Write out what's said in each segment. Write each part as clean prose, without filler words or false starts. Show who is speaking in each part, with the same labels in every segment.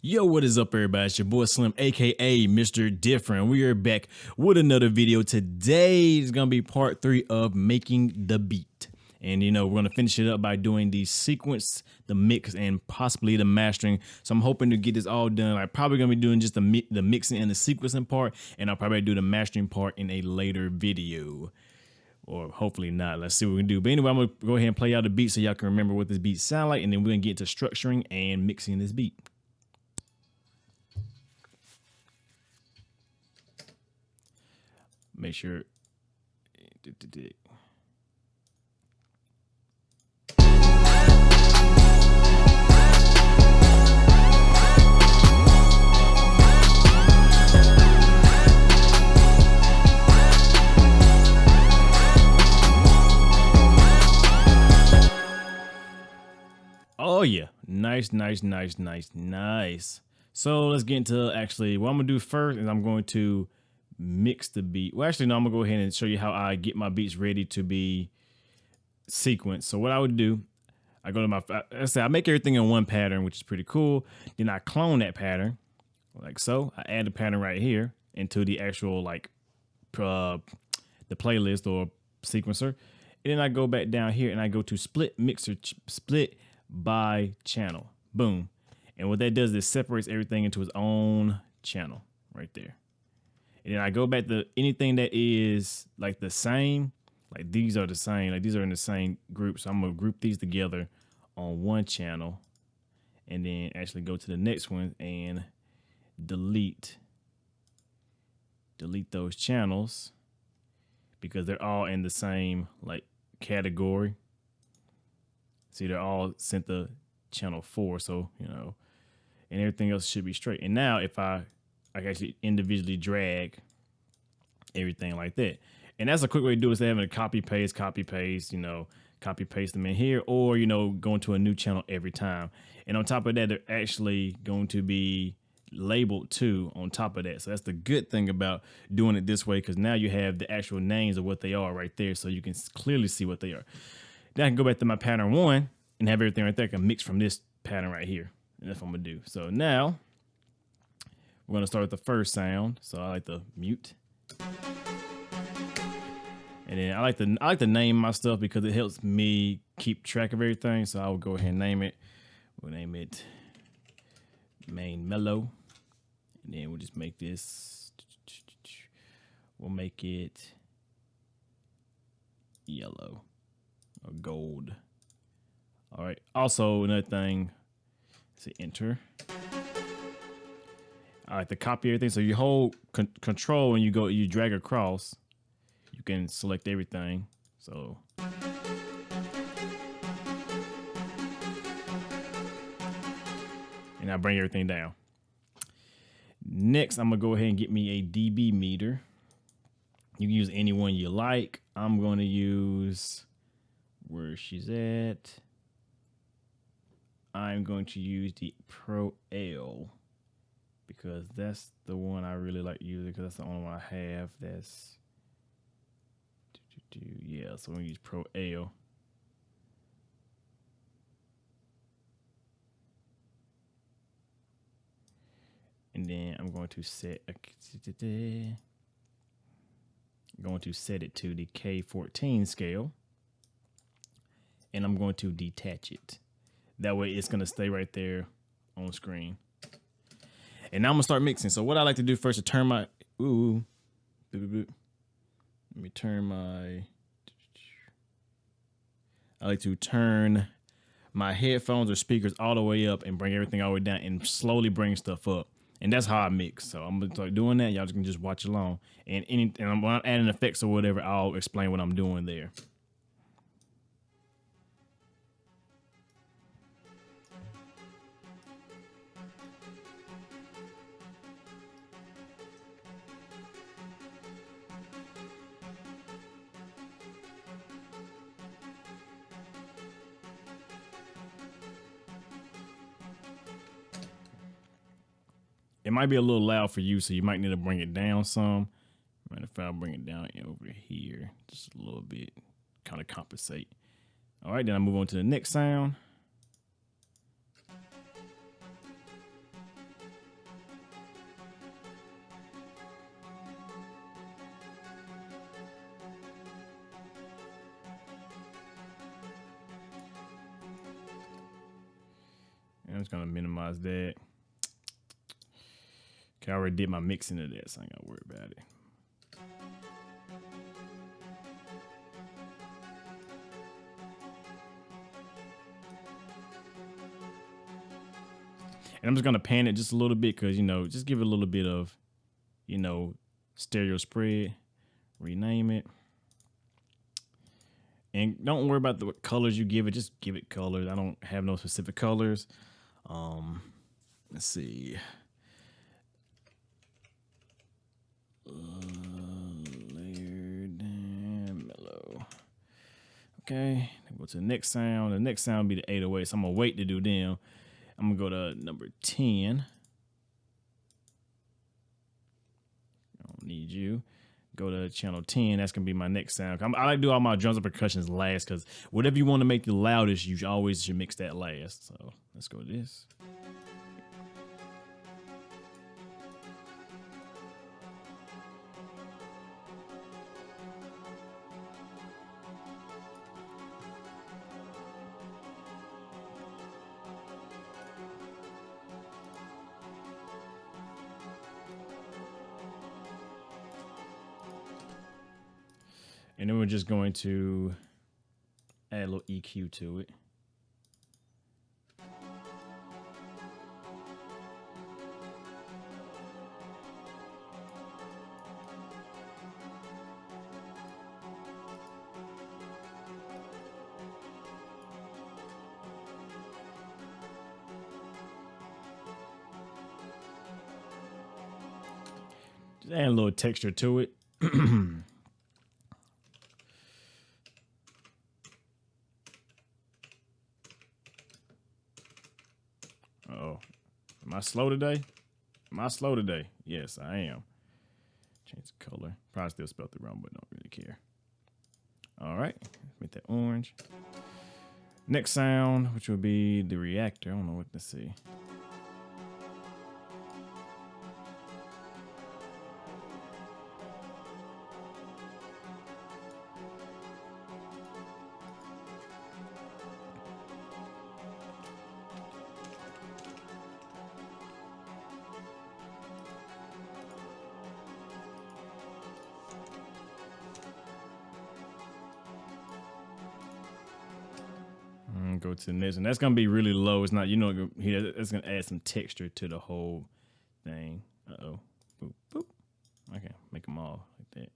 Speaker 1: Yo, what is up, everybody? It's your boy Slim, aka Mr. Different. We are back with another video. Today is gonna be part 3 of making the beat, and we're gonna finish it up by doing the sequence, the mix, and possibly the mastering. So I'm hoping to get this all done. I'm probably gonna be doing just the mixing and the sequencing part, and I'll probably do the mastering part in a later video. Or hopefully not. Let's see what we can do. But anyway, I'm gonna go ahead and play out the beat so y'all can remember what this beat sound like, and then we're gonna get to structuring and mixing this beat. Make sure. Oh yeah, nice. So let's get into actually what I'm gonna do first is I'm going to mix the beat. Well, actually, no, I'm gonna go ahead and show you how I get my beats ready to be sequenced. So what I would do, I go to my, I make everything in one pattern, which is pretty cool. Then I clone that pattern like so. I add the pattern right here into the actual the playlist or sequencer. And then I go back down here and I go to split mixer, split by channel. Boom. And what that does is separates everything into its own channel right there. And then I go back to anything that is like the same, like these are the same, like these are in the same group. So I'm gonna group these together on one channel and then actually go to the next one and delete those channels because they're all in the same like category. See, they're all sent to channel 4. So, and everything else should be straight. And now if I actually individually drag everything like that. And that's a quick way to do it, is having a copy paste, copy paste them in here, or, going to a new channel every time. And on top of that, they're actually going to be labeled too on top of that. So that's the good thing about doing it this way, because now you have the actual names of what they are right there. So you can clearly see what they are. Then I can go back to my pattern 1 and have everything right there. I can mix from this pattern right here. And that's what I'm gonna do. So now we're gonna start with the first sound. So I like to mute. And then I like to name my stuff because it helps me keep track of everything. So I will go ahead and name it. We'll name it main mellow. And then we'll just make this. We'll make it yellow or gold. All right. Also, another thing, say enter. I like to copy everything. So you hold control and you drag across. You can select everything. So and I bring everything down. Next, I'm gonna go ahead and get me a dB meter. You can use any one you like. I'm gonna use where she's at. I'm going to use the Pro L because that's the one I really like using because that's the only one I have. That's yeah, so I'm gonna use Pro L. And then I'm going to set it to the K14 scale. And I'm going to detach it. That way it's going to stay right there on screen. And now I'm going to start mixing. So what I like to do first is turn my, let me turn my, I like to turn my headphones or speakers all the way up and bring everything all the way down and slowly bring stuff up. And that's how I mix. So I'm going to start doing that. Y'all can just watch along. And when I'm adding effects or whatever, I'll explain what I'm doing there. It might be a little loud for you, so you might need to bring it down some. Right, if I'll bring it down over here just a little bit, kind of compensate. All right, then I move on to the next sound. I'm just gonna minimize that. Okay, I already did my mixing of that, so I ain't gotta worry about it. And I'm just gonna pan it just a little bit because, you know, just give it a little bit of, you know, stereo spread. Rename it. And don't worry about the colors you give it. Just give it colors. I don't have no specific colors. Let's see. Layered and mellow. Okay. Go to the next sound. The next sound will be the 808. So I'm gonna wait to do them. I'm gonna go to number 10. I don't need you. Go to channel 10. That's gonna be my next sound. I like to do all my drums and percussions last because whatever you want to make the loudest, you always should mix that last. So let's go to this. And then we're just going to add a little EQ to it. Just add a little texture to it. Uh-oh. Am I slow today? Am I slow today? Yes, I am. Change the color. Probably still spelled it wrong, but don't really care. All right. Make that orange. Next sound, which will be the reactor. I don't know what to see. Go to the next, and that's gonna be really low. It's not, you know, here it's gonna add some texture to the whole thing. Uh-oh. Boop, boop. Okay, make them all like that.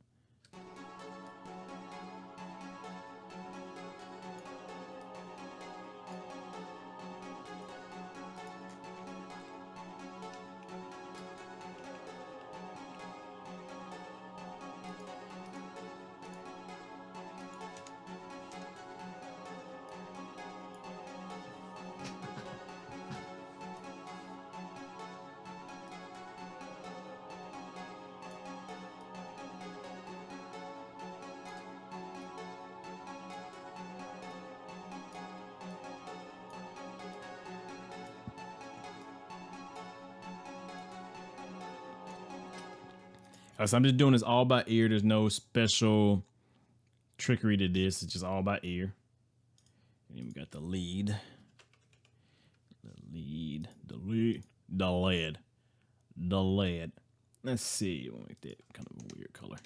Speaker 1: So I'm just doing this all by ear. There's no special trickery to this. It's just all by ear. And then we got the lead. The lead. Let's see. We'll make that kind of a weird color.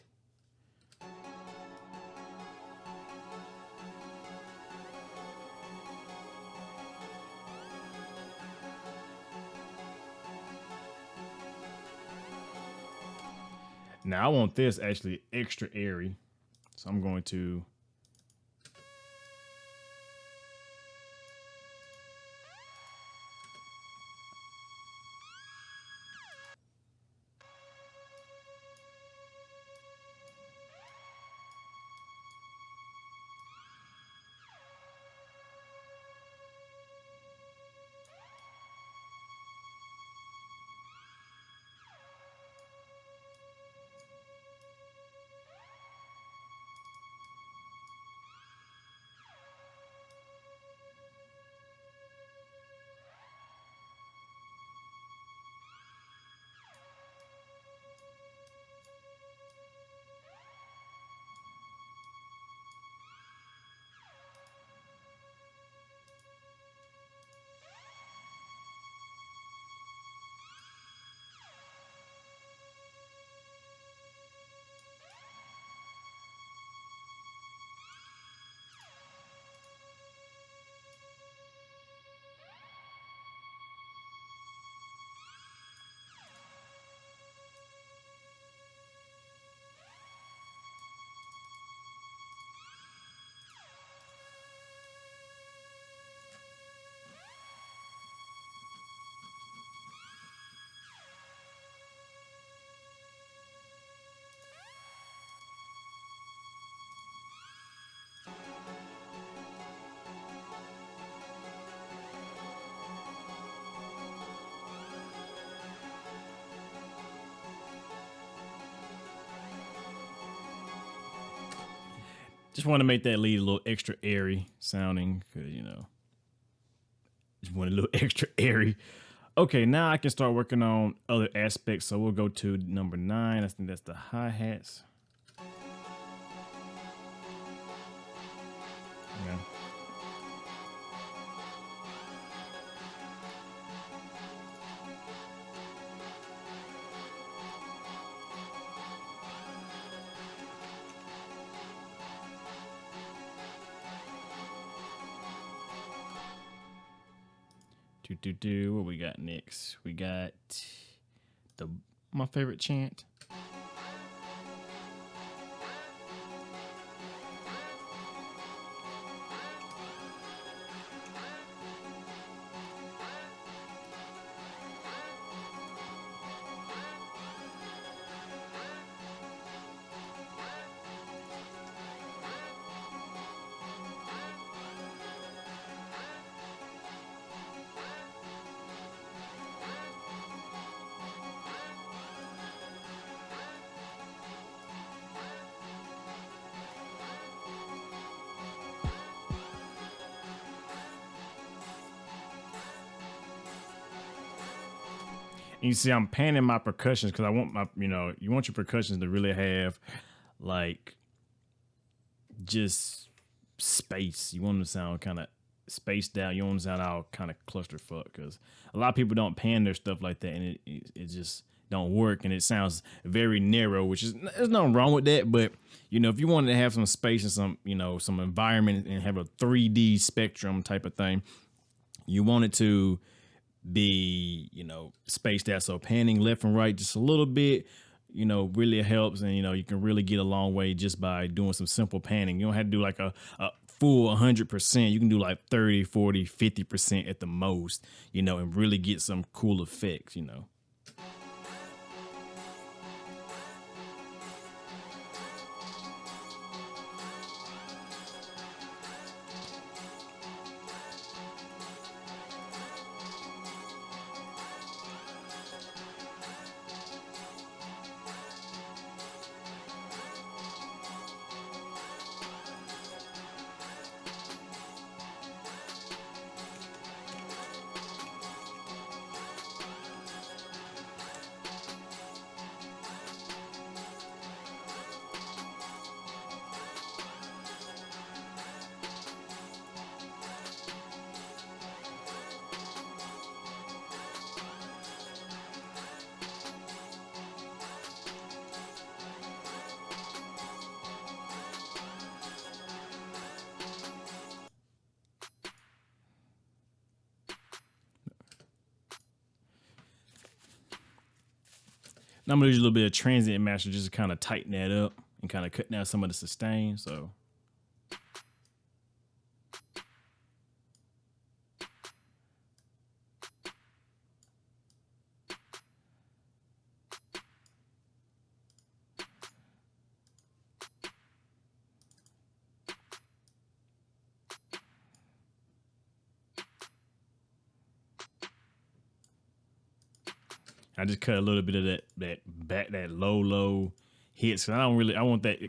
Speaker 1: Now I want this actually extra airy. So I'm going to Just want to make that lead a little extra airy sounding, because, you know, just want a little extra airy. Okay, now I can start working on other aspects. So we'll go to number 9. I think that's the hi-hats. Yeah. What we got next? We got my favorite chant. You see, I'm panning my percussions because I want my, you know, you want your percussions to really have like just space. You want them to sound kind of spaced out. You don't want them to sound all kind of clusterfuck, because a lot of people don't pan their stuff like that, and it just don't work, and it sounds very narrow, which is, there's nothing wrong with that. But, you know, if you wanted to have some space and some, you know, some environment and have a 3D spectrum type of thing, you want it to be, you know, spaced out. So panning left and right just a little bit, you know, really helps. And, you know, you can really get a long way just by doing some simple panning. You don't have to do like a full 100%. You can do like 30, 40, 50% at the most, you know, and really get some cool effects, you know. Now I'm gonna use a little bit of transient master just to kind of tighten that up and kind of cut down some of the sustain. So I just cut a little bit of that low hits. I don't really, I want that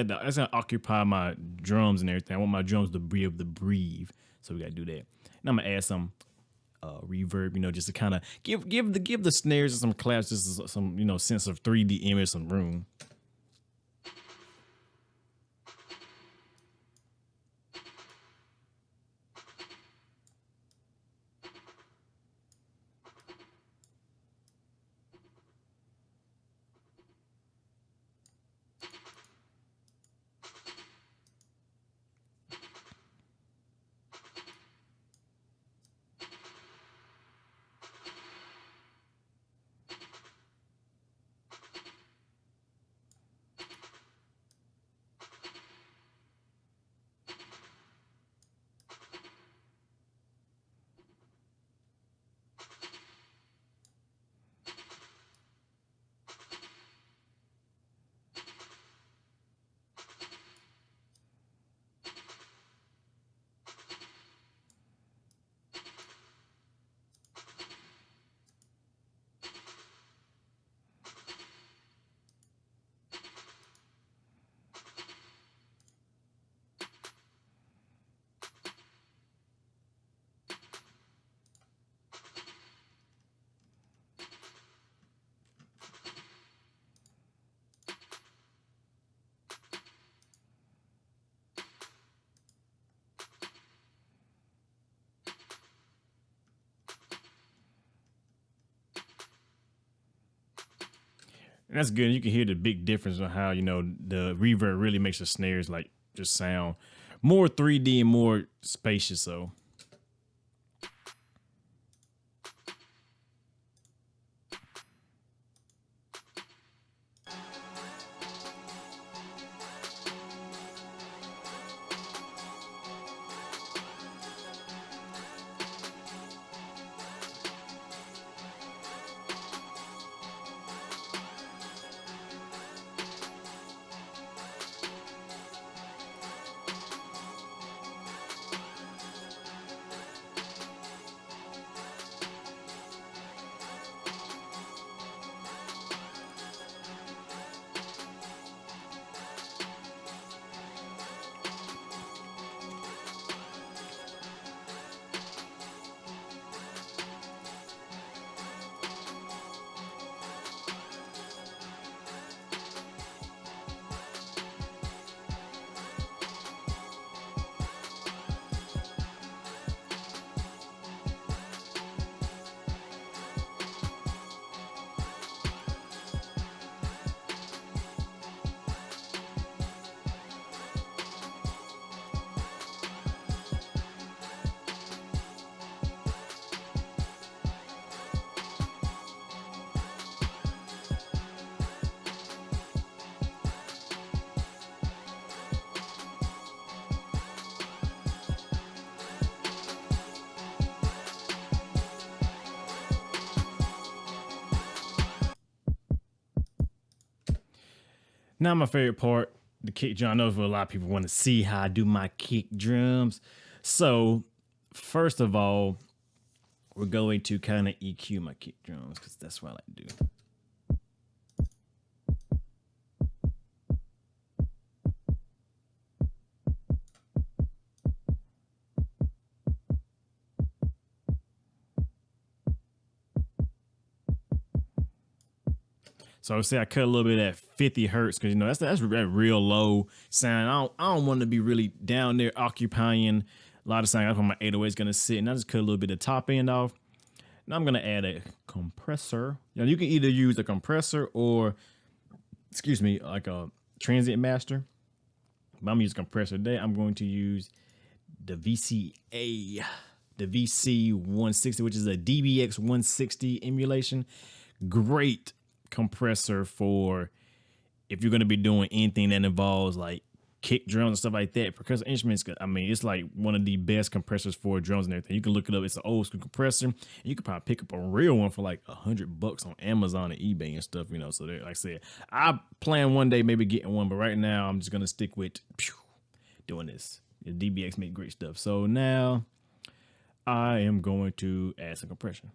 Speaker 1: that's gonna occupy my drums and everything. I want my drums to be able to breathe. So we gotta do that. And I'm gonna add some reverb, you know, just to kind of give the snares and some claps, just some, you know, sense of 3D image, some room. And that's good. You can hear the big difference on how, you know, the reverb really makes the snares like just sound more 3D and more spacious. So now my favorite part, the kick drum. I know a lot of people want to see how I do my kick drums. So first of all, we're going to kind of EQ my kick drums because that's what I like to do. So I would say I cut a little bit at 50 hertz because, you know, that's that real low sound. I don't want to be really down there occupying a lot of sound. That's where my 808 is going to sit. And I just cut a little bit of the top end off. Now I'm going to add a compressor. You know, you can either use a compressor or, excuse me, like a transient master. But I'm using compressor today. I'm going to use the VCA, the VC160, which is a DBX 160 emulation. Great compressor for if you're going to be doing anything that involves like kick drums and stuff like that. Percussion instruments, I mean, it's like one of the best compressors for drums and everything. You can look it up. It's an old school compressor. And you could probably pick up a real one for like $100 on Amazon and eBay and stuff, you know. So like I said, I plan one day maybe getting one, but right now I'm just going to stick with doing this. The DBX make great stuff. So now I am going to add some compression.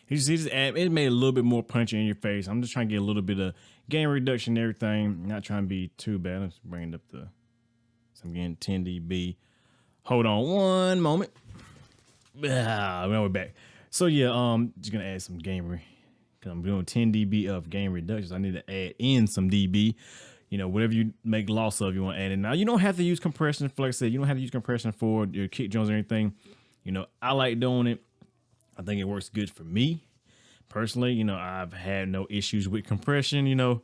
Speaker 1: He just it made a little bit more punchy in your face. I'm just trying to get a little bit of gain reduction and everything. Not trying to be too bad. Let's bring it up to, so I'm getting 10 dB. Hold on one moment. Now we're back. So yeah, just gonna add some gain because I'm doing 10 dB of gain reductions. I need to add in some dB. You know, whatever you make loss of, you want to add in. Now you don't have to use compression. Like I said, you don't have to use compression for your kick drums or anything. You know, I like doing it. I think it works good for me personally. You know, I've had no issues with compression, you know,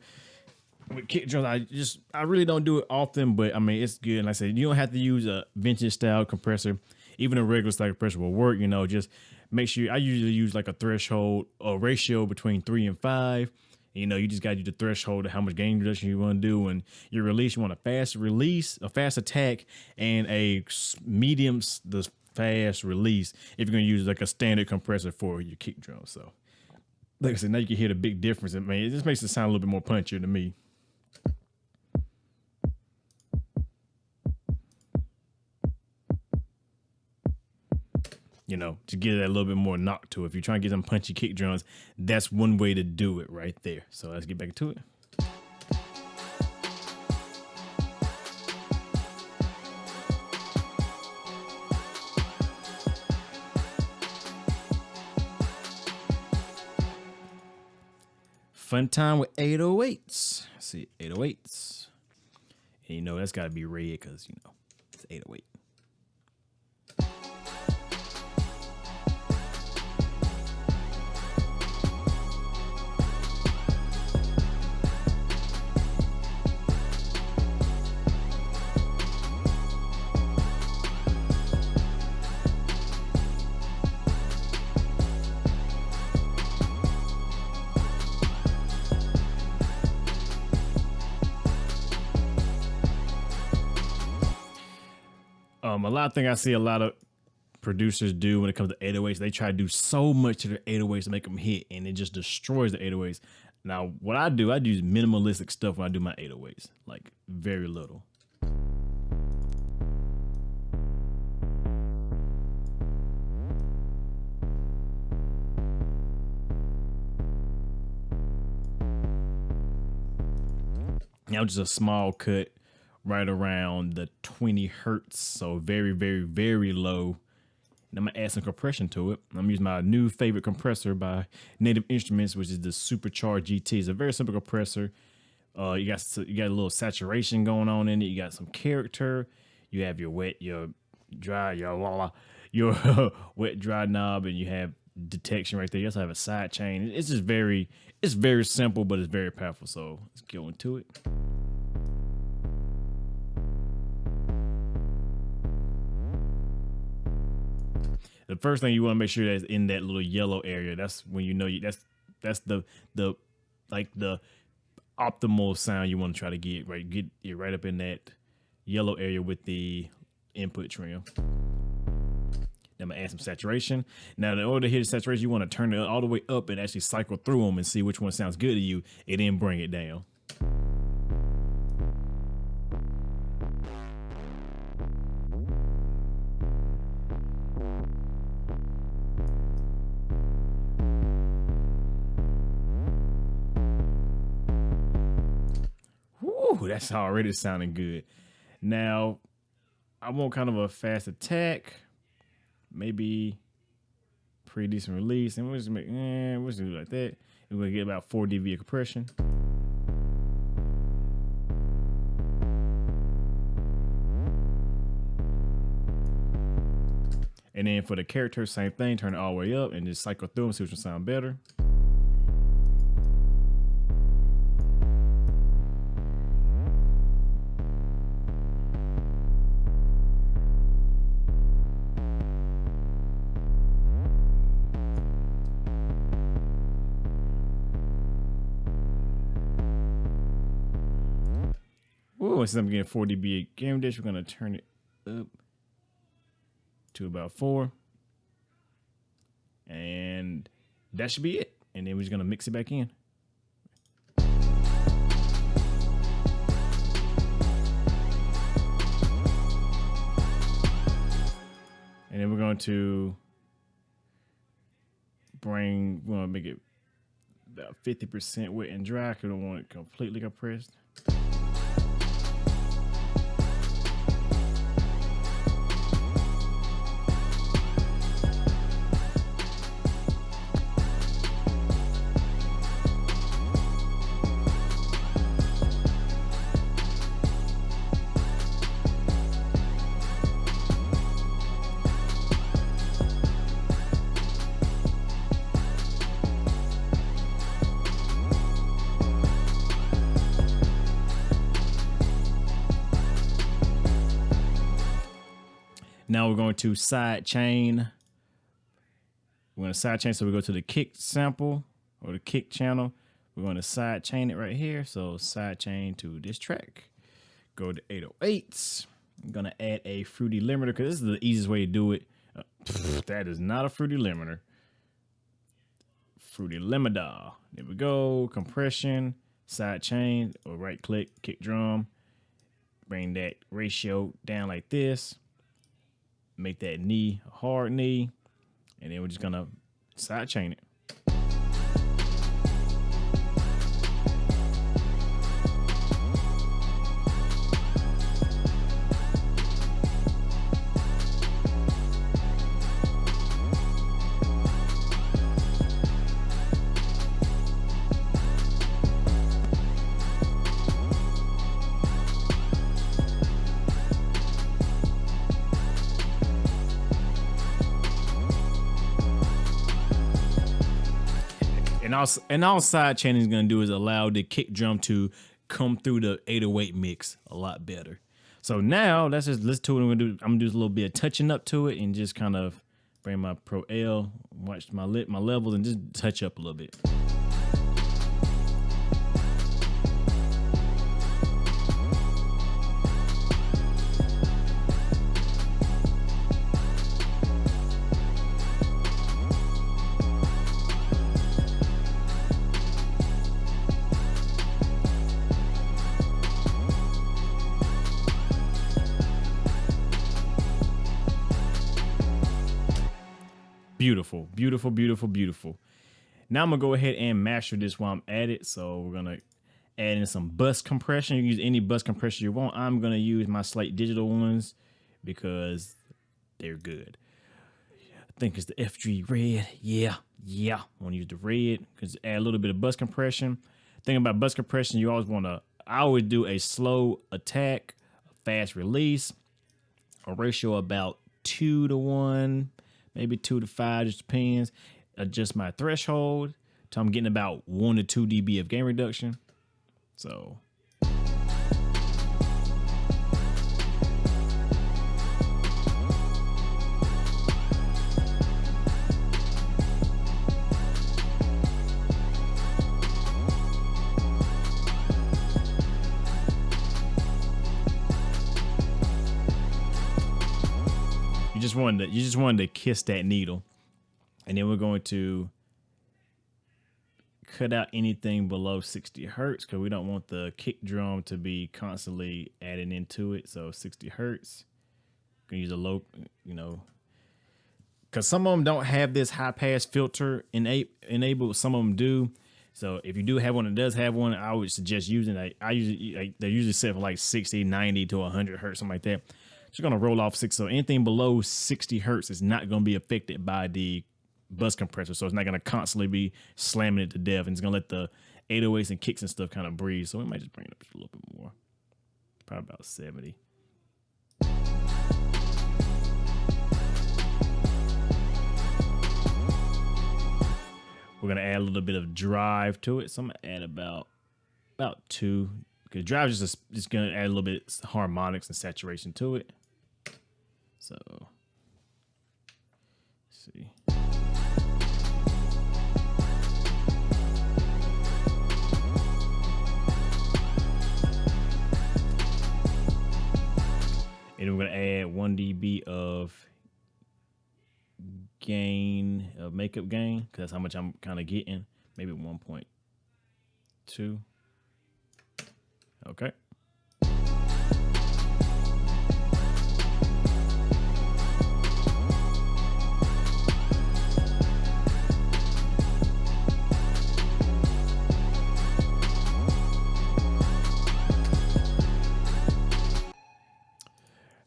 Speaker 1: with kick drums. I really don't do it often, but I mean, it's good. And like I said, you don't have to use a vintage style compressor. Even a regular style compressor will work, you know, just make sure. I usually use like a threshold or ratio between 3 and 5. You know, you just got to do the threshold of how much gain reduction you want to do. And your release, you want a fast release, a fast attack, and a medium, the fast release if you're going to use like a standard compressor for your kick drum. So, like I said, now you can hear the big difference. I mean, it just makes it sound a little bit more punchier to me. You know, to get that little bit more knock to it. If you're trying to get some punchy kick drums, that's one way to do it right there. So let's get back to it. Fun time with 808s. Let's see, 808s. And you know, that's got to be red because, you know, it's 808. A lot of things I see a lot of producers do when it comes to 808s, they try to do so much to their 808s to make them hit, and it just destroys the 808s. Now, what I use minimalistic stuff when I do my 808s, like very little. Now, just a small cut right around the 20 hertz, so very, very, very low. And I'm gonna add some compression to it. I'm using my new favorite compressor by Native Instruments, which is the Supercharged GT. It's a very simple compressor. You got a little saturation going on in it. You got some character. You have your wet, your dry, your wet, dry knob, and you have detection right there. You also have a side chain. It's just very simple, but it's very powerful. So let's go into it. The first thing you want to make sure that's in that little yellow area. That's when you know that's the optimal sound you want to try to get right. Get it right up in that yellow area with the input trim. Then I'm gonna add some saturation. Now, in order to hit the saturation, you want to turn it all the way up and actually cycle through them and see which one sounds good to you, and then bring it down. That's already sounding good. Now, I want kind of a fast attack, maybe pretty decent release, and we'll just do it like that. And we're gonna get about 4 dB of compression. And then for the character, same thing, turn it all the way up and just cycle through and see which will sound better. Ooh, since I'm getting 4 dB game dish, we're gonna turn it up to about 4. And that should be it. And then we're just gonna mix it back in. And then we're going to make it about 50% wet and dry because we don't want it completely compressed. Now we're going to sidechain. We're going to sidechain, so we go to the kick sample or the kick channel, We're going to side chain it right here. So side chain to this track. Go to 808s. I'm going to add a fruity limiter because this is the easiest way to do it. That is not a fruity limiter. Fruity limiter. There we go. Compression, side chain, or right click, kick drum. Bring that ratio down like this. Make that knee a hard knee. And then we're just going to side chain it. And all side chaining is going to do is allow the kick drum to come through the 808 mix a lot better. So now let's just listen to it. I'm gonna do a little bit of touching up to it and just kind of bring my Pro L, watch my levels, and just touch up a little bit. Beautiful, beautiful, beautiful, beautiful. Now I'm gonna go ahead and master this while I'm at it. So we're gonna add in some bus compression. You can use any bus compression you want. I'm gonna use my Slate Digital ones because they're good. I think it's the FG Red. Yeah. I want to use the red because add a little bit of bus compression. Thing about bus compression, you always want to. I always do a slow attack, a fast release, a ratio about 2-to-1. Maybe 2 to 5, just depends. Adjust my threshold till I'm getting about 1 to 2 dB of gain reduction. So you just wanted to kiss that needle. And then we're going to cut out anything below 60 hertz because we don't want the kick drum to be constantly adding into it. So 60 hertz. Can use a low, because some of them don't have this high pass filter enabled. Some of them do. So if you do have one that does have one, I would suggest using it. They're usually set for like 60, 90 to 100 hertz, something like that. Just going to roll off 6. So anything below 60 hertz is not going to be affected by the bus compressor. So it's not going to constantly be slamming it to death. And it's going to let the 808s and kicks and stuff kind of breathe. So we might just bring it up just a little bit more. Probably about 70. We're going to add a little bit of drive to it. So I'm going to add about 2. Because drive is just going to add a little bit of harmonics and saturation to it. So, let's see. And we're going to add 1 dB of gain, of makeup gain, because that's how much I'm kind of getting. Maybe 1.2. Okay.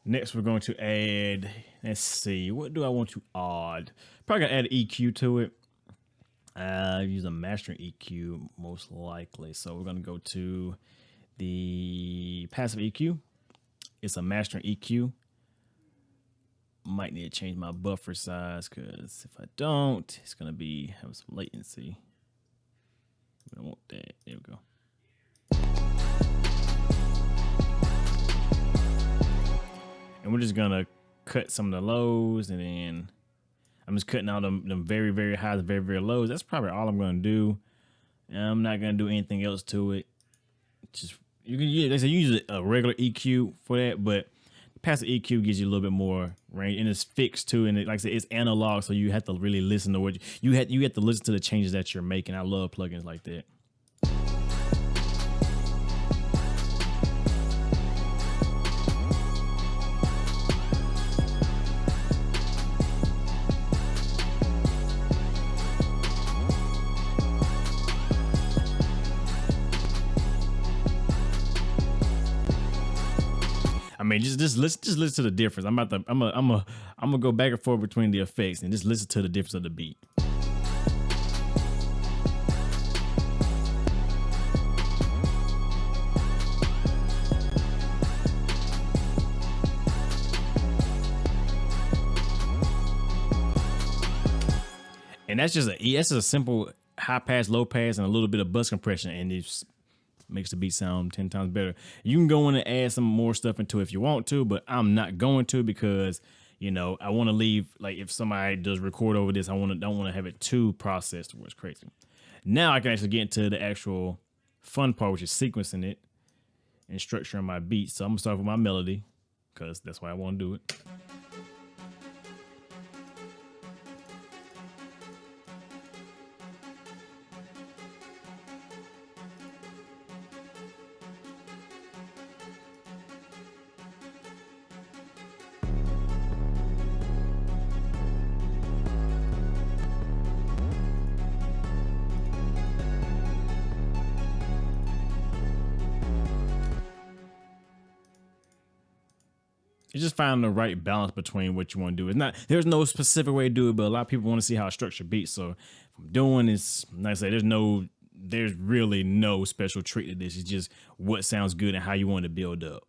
Speaker 1: Next, we're going to add, let's see, what do I want to add? Probably gonna add an EQ to it. Use a mastering EQ most likely. So we're gonna go to the passive EQ. It's a mastering EQ. Might need to change my buffer size because if I don't, it's gonna be having some latency. We don't want that. There we go. And we're just gonna cut some of the lows, and then I'm just cutting out them very, very highs and very, very lows. That's probably all I'm gonna do. I'm not gonna do anything else to it. Just you can they say use a regular EQ for that, but passive EQ gives you a little bit more range, and it's fixed too. And like I said, it's analog, so you have to really listen to what you have to listen to the changes that you're making. I love plugins like that. I mean, just listen to the difference. I'm gonna go back and forth between the effects and just listen to the difference of the beat. And that's just a simple high pass, low pass, and a little bit of bus compression, and it makes the beat sound 10 times better. You can go in and add some more stuff into it if you want to, but I'm not going to because, you know, I want to leave, like if somebody does record over this, don't want to have it too processed or it's crazy. Now I can actually get into the actual fun part, which is sequencing it and structuring my beat. So I'm gonna start with my melody because that's why I want to do it. It's just finding the right balance between what you want to do. It's not, there's no specific way to do it, but a lot of people want to see how I structure beats. So if I'm doing this, like I say, there's really no special trick to this. It's just what sounds good and how you want to build up.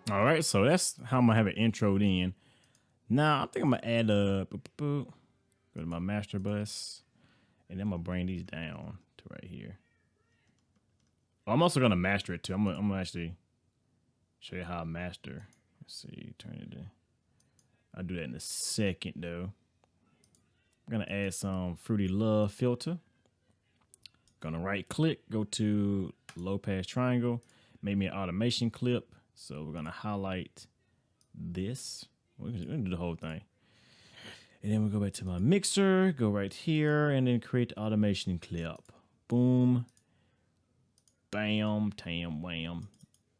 Speaker 1: All right, so that's how I'm gonna have it introed in. Now I think I'm gonna add go to my master bus, and then I'm gonna bring these down to right here. I'm also gonna master it too. I'm gonna actually show you how I master. Let's see, turn it in. I'll do that in a second though. I'm gonna add some Fruity Love filter. Gonna right click, go to low pass triangle, make me an automation clip. So we're gonna highlight this. We're gonna do the whole thing. And then we'll go back to my mixer, go right here, and then create the automation clip. Boom. Bam, tam, wham,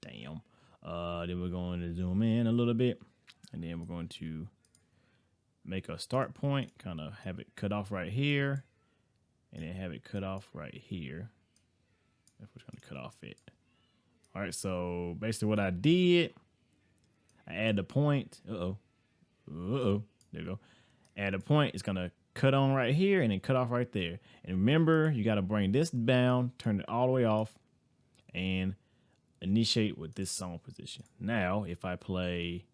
Speaker 1: damn. Then we're going to zoom in a little bit. And then we're going to make a start point, kind of have it cut off right here. And then have it cut off right here. That's what's gonna cut off it. All right, so basically what I did, I add the point. There you go. Add a point. It's gonna cut on right here and then cut off right there. And remember, you got to bring this down, turn it all the way off, and initiate with this song position. Now, if I play,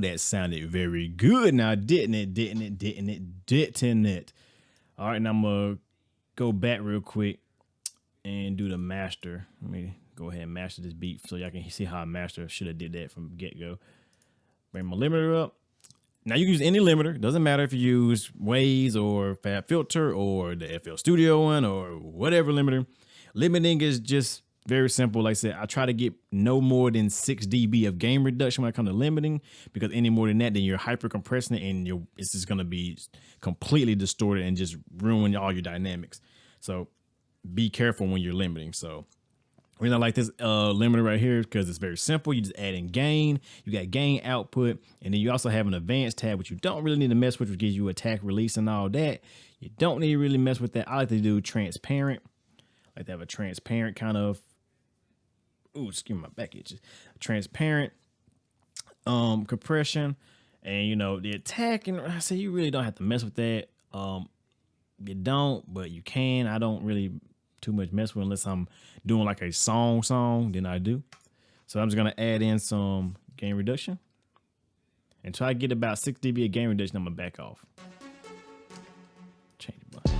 Speaker 1: that sounded very good. Now, didn't it? All right, now I'm gonna go back real quick and do the master. Let me go ahead and master this beat so y'all can see how I master. Should have did that from get-go. Bring my limiter up. Now you can use any limiter. Doesn't matter if you use Waves or Fab Filter or the FL Studio one or whatever limiter. Limiting is just very simple. Like I said, I try to get no more than 6 dB of gain reduction when I come to limiting, because any more than that, then you're hyper compressing it and it's just going to be completely distorted and just ruin all your dynamics. So be careful when you're limiting. So the reason I like this limiter right here is because it's very simple. You just add in gain, you got gain output, and then you also have an advanced tab, which you don't really need to mess with, which gives you attack, release, and all that. You don't need to really mess with that. I like to do transparent. I like to have a transparent kind of, excuse me, my back itches. Transparent compression, and you know, the attack, and I say you really don't have to mess with that. You don't, but you can. I don't really too much mess with unless I'm doing like a song, then I do. So I'm just gonna add in some gain reduction and try to get about 6 dB of gain reduction. I'm gonna back off. Change the button.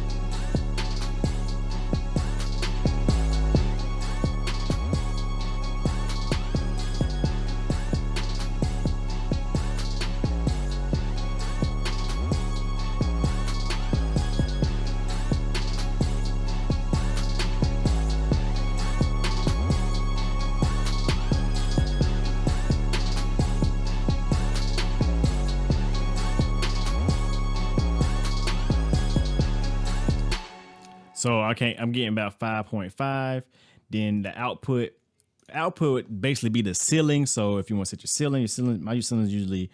Speaker 1: So I'm getting about 5.5. Then the output basically be the ceiling. So if you want to set your ceiling, my ceiling is usually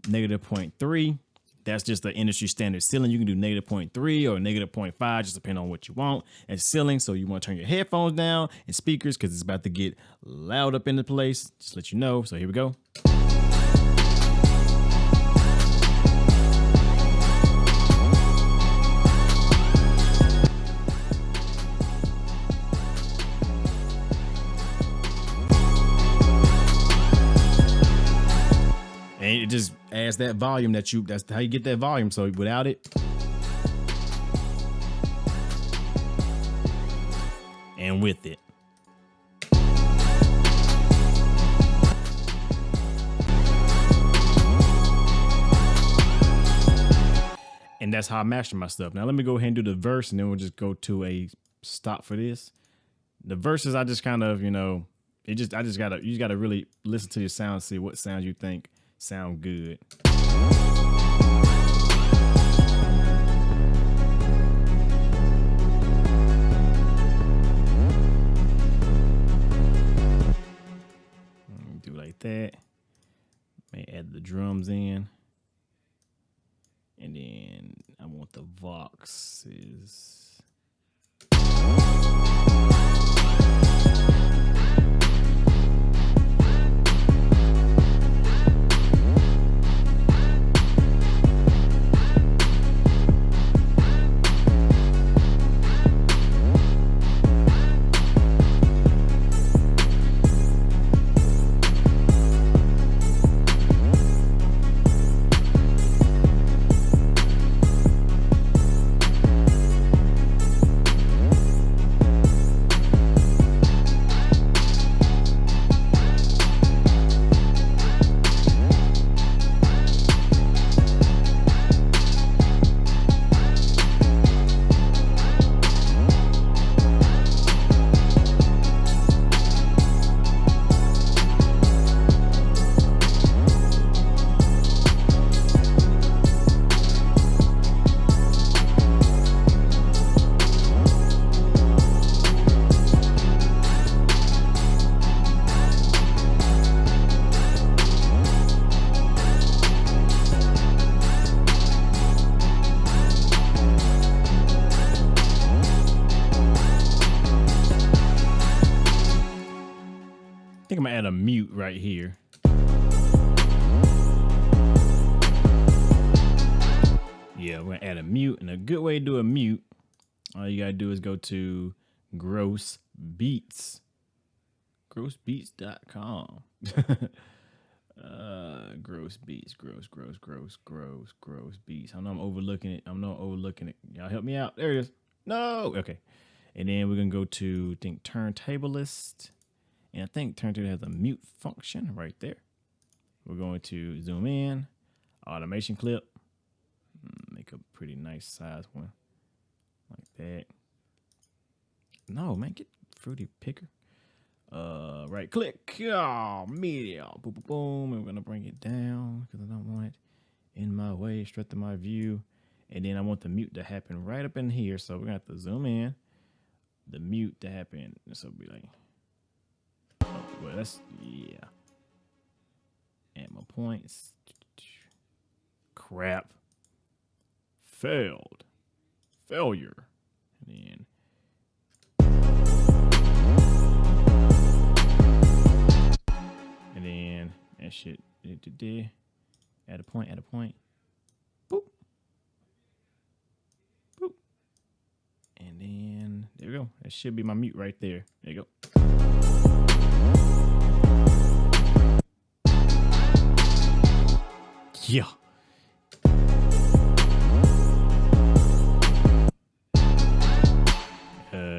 Speaker 1: -0.3. That's just the industry standard ceiling. You can do -0.3 or -0.5, just depending on what you want as ceiling. So you want to turn your headphones down and speakers because it's about to get loud up in the place. Just let you know. So here we go. And it just adds that volume that's how you get that volume. So without it, and with it. And that's how I master my stuff. Now let me go ahead and do the verse, and then we'll just go to a stop for this. The verses, I just kind of, you know, you just gotta really listen to your sound, see what sounds you think sound good. Do like that. May add the drums in. And then I want the voxes. think I'm gonna add a mute right here. Yeah, we're gonna add a mute, and a good way to do a mute, all you gotta do is go to Gross Beats, grossbeats.com. Gross beats, gross beats. I know I'm overlooking it. Y'all help me out. There it is. No, okay. And then we're gonna go to, I think, Turntablist, and I think Turntable has a mute function right there. We're going to zoom in, automation clip, make a pretty nice size one, like that. No, man, get fruity picker. Right click, media, boom, boom, boom, and we're gonna bring it down because I don't want it in my way, straight to my view. And then I want the mute to happen right up in here, so we're gonna have to zoom in. The mute to happen, this will be like, oh, well, that's, yeah. Add my points. Crap. Failure. And then that shit. Add a point. Boop. Boop. And then there we go. That should be my mute right there. There you go. Yeah.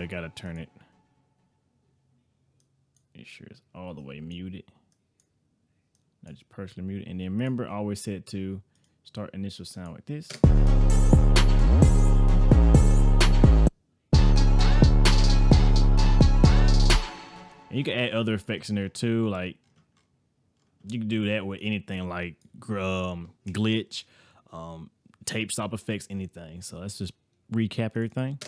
Speaker 1: Gotta turn it. Make sure it's all the way muted. Not just partially muted. And then remember, I always set to start initial sound like this. And you can add other effects in there too. Like you can do that with anything like glitch, tape stop effects, anything. So let's just recap everything.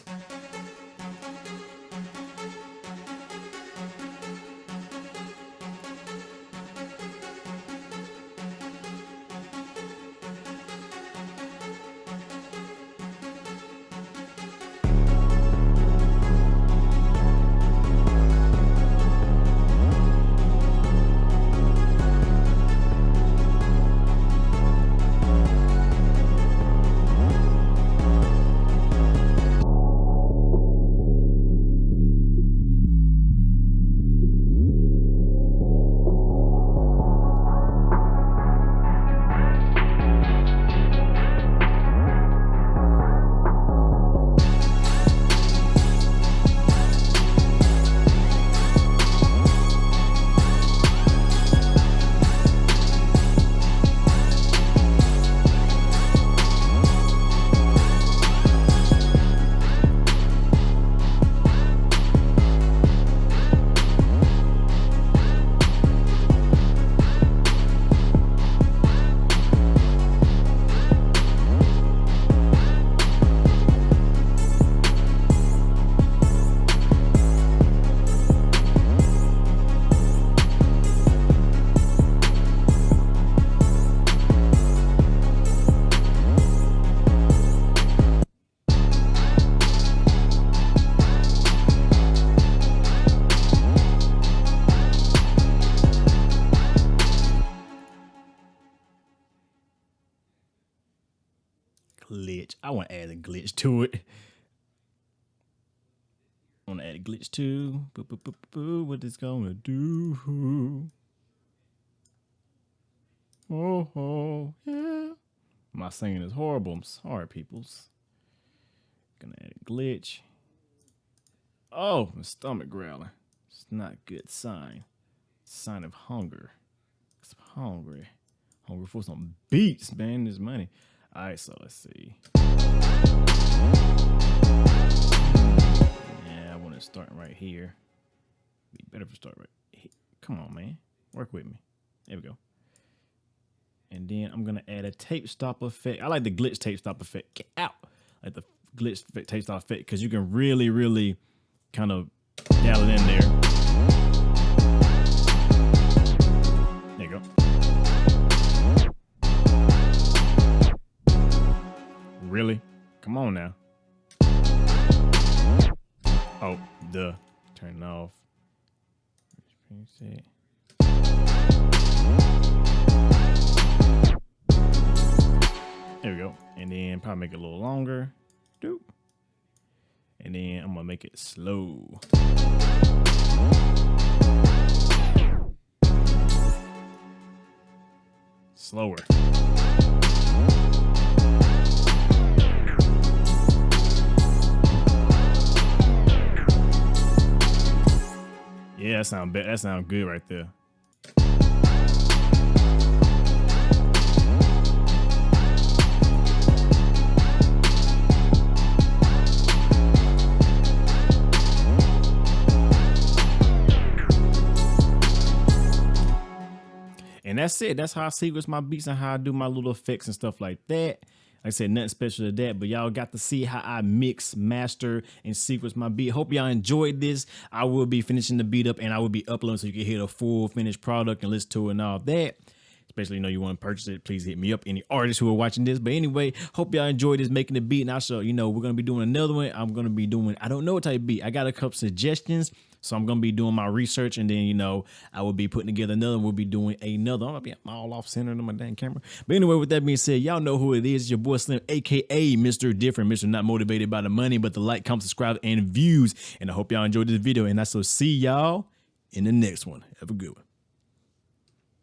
Speaker 1: Glitch. I want to add a glitch to it. I want to add a glitch too. What it's gonna do? Oh, yeah. My singing is horrible. I'm sorry, peoples. Gonna add a glitch. Oh, my stomach growling. It's not a good sign. Sign of hunger. I'm hungry. Hungry for some beats, man. This money. All right, so let's see. Yeah, I want to start right here. Be better if I start right here. Come on, man. Work with me. There we go. And then I'm going to add a tape stop effect. I like the glitch tape stop effect. Get out. I like the glitch tape stop effect because you can really, really kind of dial it in there. There you go. Really? Come on now. Oh, duh. Turn it off. And then probably make it a little longer. Doop. And then I'm gonna make it slow. Slower. Yeah, that sound bad. That sound good right there. And that's it. That's how I sequence my beats and how I do my little effects and stuff like that. Like I said, nothing special to that, but y'all got to see how I mix, master, and sequence my beat. Hope y'all enjoyed this. I will be finishing the beat up and I will be uploading so you can hear the full finished product and listen to it and all that. Especially, you want to purchase it, please hit me up. Any artists who are watching this. But anyway, hope y'all enjoyed this making the beat. And also, we're going to be doing another one. I'm going to be doing, I don't know what type of beat. I got a couple suggestions. So I'm going to be doing my research. And then, I will be putting together another one. We'll be doing another. I'm going to be all off center on my damn camera. But anyway, with that being said, y'all know who it is. It's your boy Slim, a.k.a. Mr. Different. Mr. Not motivated by the money, but the like, comment, subscribe, and views. And I hope y'all enjoyed this video. And I shall see y'all in the next one. Have a good one.